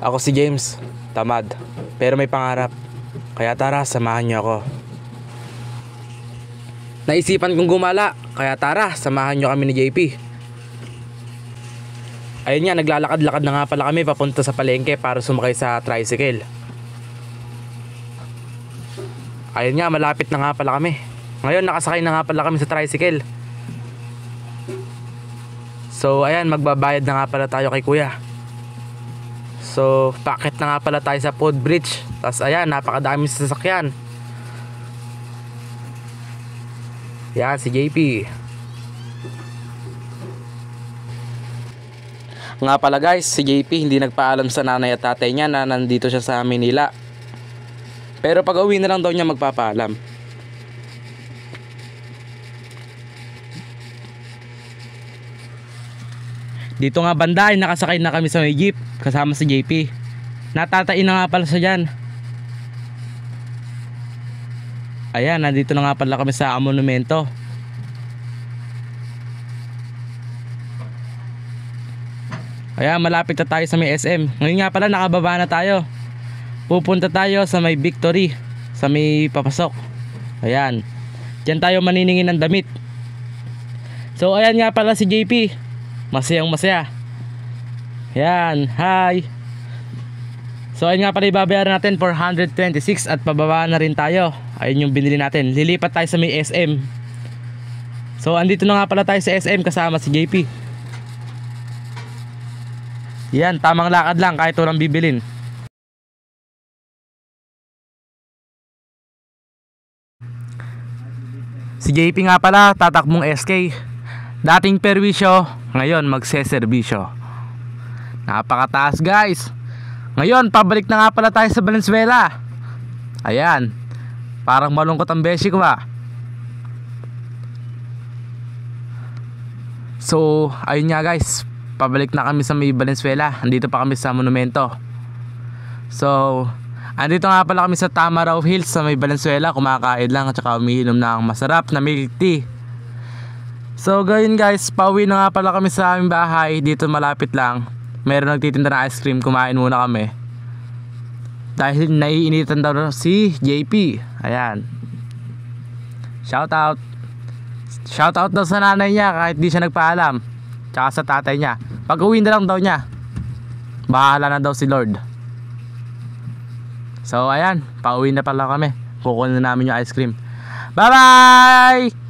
Ako si James, tamad, pero may pangarap. Kaya tara, samahan niyo ako. Naisipan kong gumala, kaya tara, samahan niyo kami ni JP. Ayun nga, naglalakad-lakad na nga pala kami papunta sa palengke para sumakay sa tricycle. Ayun nga, malapit na nga pala kami. Ngayon, nakasakay na nga pala kami sa tricycle. So, ayan, magbabayad na nga pala tayo kay kuya. So, packet na nga pala tayo sa footbridge. Tapos, ayan, napakadaming sasakyan. Yan, si JP. Nga pala guys, si JP hindi nagpaalam sa nanay at tatay niya na nandito siya sa Manila. Pero pag uwi na lang daw niya magpapaalam. Dito nga banda ay nakasakay na kami sa may jeep kasama si JP. Natatain na nga pala siya dyan. Ayan, nandito na nga pala kami sa monumento. Ayan, malapit na tayo sa may SM. Ngayon nga pala nakababa na tayo. Pupunta tayo sa may Victory, sa may papasok. Ayan, diyan tayo maniningin ng damit. So ayan nga pala si JP, masayang masaya. Ayan, hi. So ayan nga pala, ibabayaran natin 426 at pababa na rin tayo. Ayun yung binili natin. Lilipat tayo sa may SM. So andito na nga pala tayo sa SM kasama si JP. Yan, tamang lakad lang kahit walang bibilin. Si JP nga pala, tatakbong SK. Dating perwisyo, ngayon magseserbisyo. Napakataas guys. Ngayon, pabalik na nga pala tayo sa Valenzuela. Ayan, parang malungkot ang beshi ko ba. So, ayun nga guys, pabalik na kami sa may Valenzuela. Andito pa kami sa monumento. So, andito nga pala kami sa Tamaraw Hills sa may Valenzuela. Kumakain lang at saka umiinom ng masarap na milk tea. So gayon guys, pauwi na nga pala kami sa aming bahay. Dito malapit lang, meron nagtitinda ng ice cream. Kumain muna kami dahil naiinitan daw si JP. Ayan, shout out daw sa nanay niya kahit di siya nagpaalam, tsaka sa tatay niya. Pag uwi na lang daw niya, bahala na daw si Lord. So ayan, pauwi na pala kami. Kukunin na namin yung ice cream. Bye bye!